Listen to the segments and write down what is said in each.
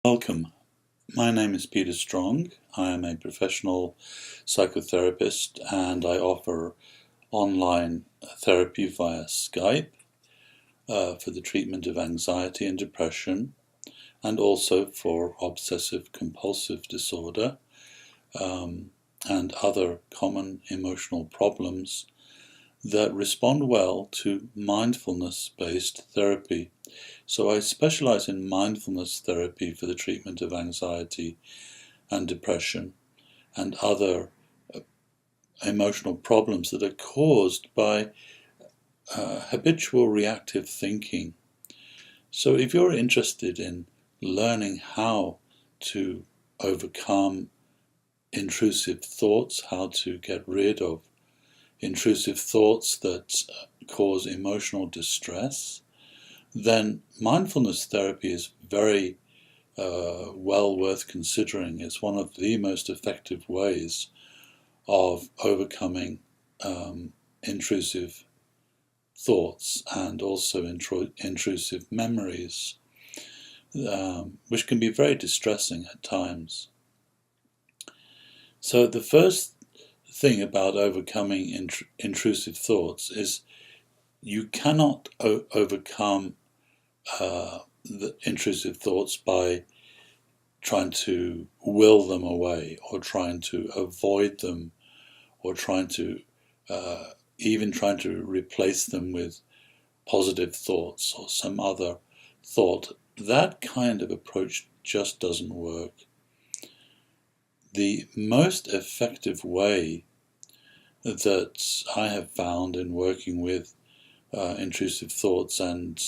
Welcome. My name is Peter Strong. I am a professional psychotherapist and I offer online therapy via Skype for the treatment of anxiety and depression, and also for obsessive-compulsive disorder and other common emotional problems that respond well to mindfulness-based therapy. So I specialize in mindfulness therapy for the treatment of anxiety and depression and other emotional problems that are caused by habitual reactive thinking. So if you're interested in learning how to overcome intrusive thoughts, how to get rid of intrusive thoughts that cause emotional distress, then mindfulness therapy is very well worth considering. It's one of the most effective ways of overcoming intrusive thoughts and also intrusive memories, which can be very distressing at times. So the first thing about overcoming intrusive thoughts is you cannot overcome the intrusive thoughts by trying to will them away or trying to avoid them or trying to replace them with positive thoughts or some other thought. That kind of approach just doesn't work. The most effective way that I have found in working with intrusive thoughts and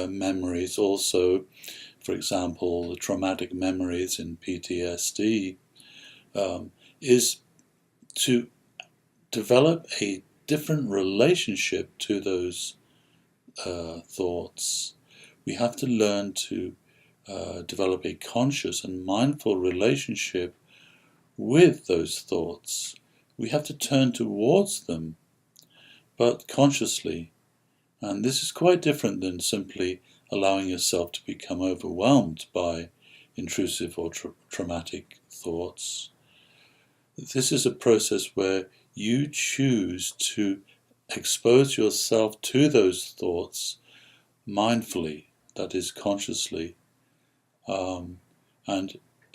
memories, also, for example, the traumatic memories in PTSD, is to develop a different relationship to those thoughts. We have to learn to develop a conscious and mindful relationship with those thoughts. We have to turn towards them, but consciously. And this is quite different than simply allowing yourself to become overwhelmed by intrusive or traumatic thoughts. This is a process where you choose to expose yourself to those thoughts mindfully, that is, consciously. And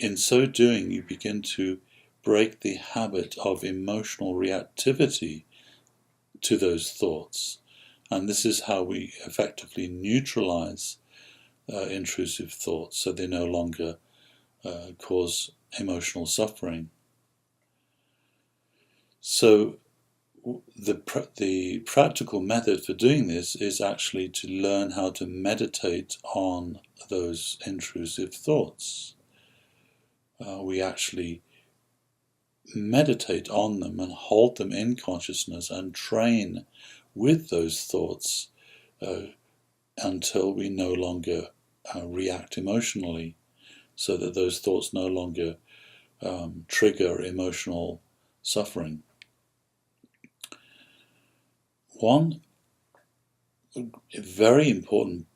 in so doing, you begin to break the habit of emotional reactivity to those thoughts. And this is how we effectively neutralize intrusive thoughts so they no longer cause emotional suffering. So the practical method for doing this is actually to learn how to meditate on those intrusive thoughts. We actually meditate on them and hold them in consciousness and train with those thoughts until we no longer react emotionally, so that those thoughts no longer trigger emotional suffering. One very important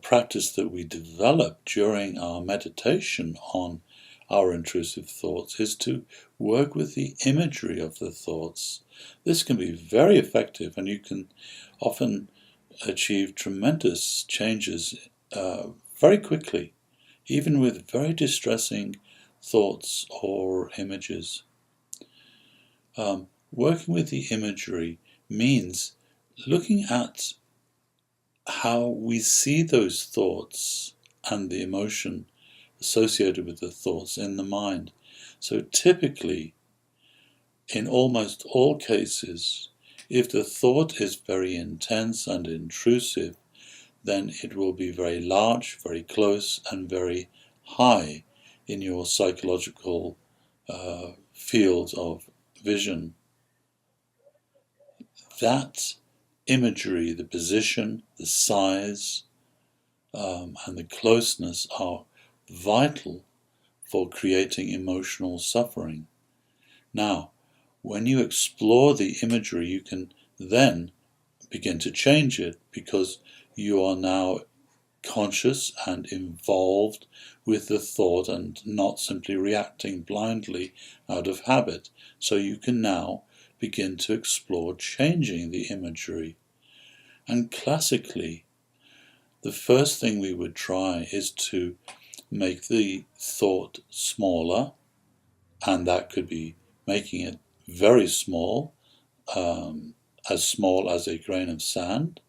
practice that we develop during our meditation on our intrusive thoughts is to work with the imagery of the thoughts. This can be very effective, and you can often achieve tremendous changes very quickly, even with very distressing thoughts or images. Working with the imagery means looking at how we see those thoughts and the emotion associated with the thoughts in the mind. So typically, in almost all cases, if the thought is very intense and intrusive, then it will be very large, very close, and very high in your psychological field of vision. That imagery, the position, the size, and the closeness are vital for creating emotional suffering. Now, when you explore the imagery, you can then begin to change it, because you are now conscious and involved with the thought and not simply reacting blindly out of habit. So you can now begin to explore changing the imagery. And classically, the first thing we would try is to make the thought smaller, and that could be making it very small as a grain of sand,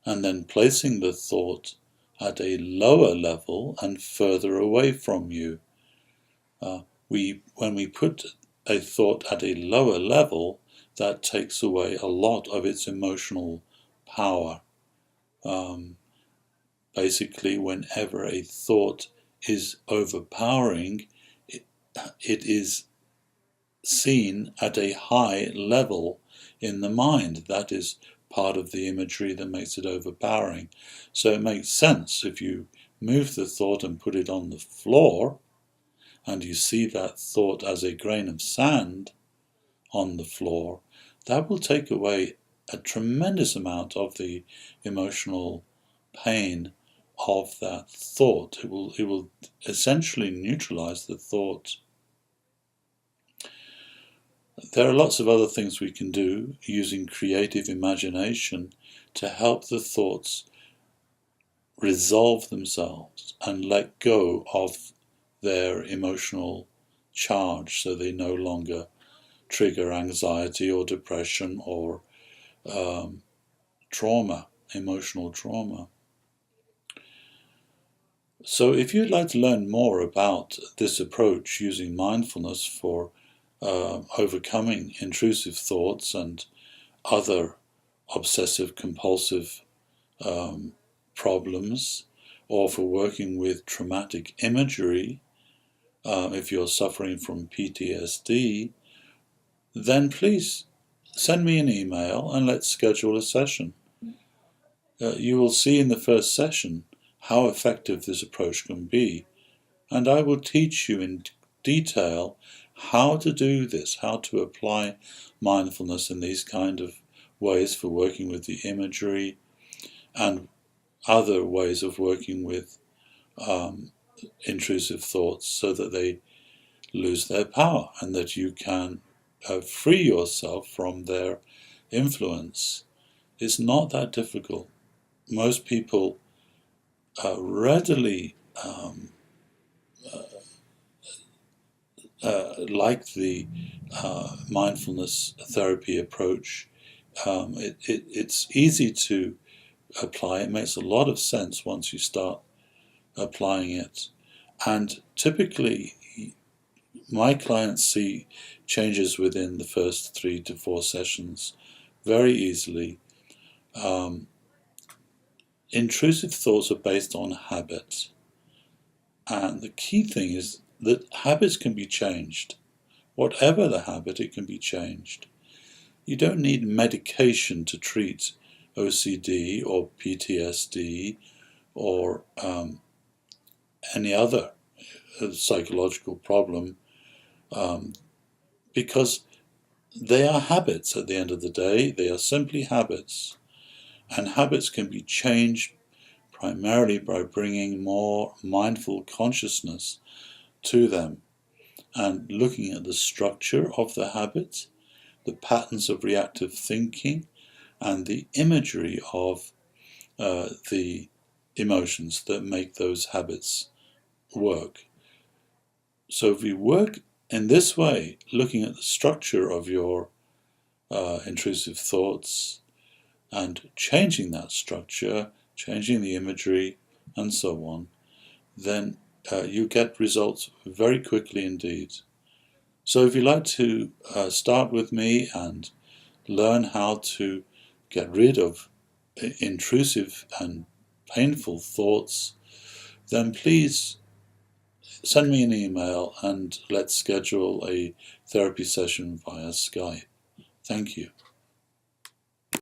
and then placing the thought at a lower level and further away from you. When we put a thought at a lower level, that takes away a lot of its emotional power. Basically, whenever a thought is overpowering, it is seen at a high level in the mind. That is part of the imagery that makes it overpowering. So it makes sense if you move the thought and put it on the floor, and you see that thought as a grain of sand on the floor, that will take away a tremendous amount of the emotional pain of that thought. It will essentially neutralize the thought. There are lots of other things we can do using creative imagination to help the thoughts resolve themselves and let go of their emotional charge, so they no longer trigger anxiety or depression or trauma, emotional trauma. So if you'd like to learn more about this approach using mindfulness for overcoming intrusive thoughts and other obsessive-compulsive problems, or for working with traumatic imagery, if you're suffering from PTSD, then please send me an email and let's schedule a session. You will see in the first session how effective this approach can be, and I will teach you in detail how to do this, how to apply mindfulness in these kind of ways for working with the imagery and other ways of working with intrusive thoughts, so that they lose their power and that you can free yourself from their influence. It's not that difficult. Most people readily like the mindfulness therapy approach. It's easy to apply. It makes a lot of sense once you start applying it. And typically, my clients see changes within the first 3 to 4 sessions very easily. Intrusive thoughts are based on habit. And the key thing is that habits can be changed. Whatever the habit, it can be changed. You don't need medication to treat OCD or PTSD or any other psychological problem, because they are habits at the end of the day. They are simply habits. And habits can be changed primarily by bringing more mindful consciousness to them and looking at the structure of the habit, the patterns of reactive thinking, and the imagery of the emotions that make those habits work. So if we work in this way, looking at the structure of your intrusive thoughts and changing that structure, changing the imagery, and so on, then you get results very quickly indeed. So if you'd like to start with me and learn how to get rid of intrusive and painful thoughts, then please send me an email and let's schedule a therapy session via Skype. Thank you.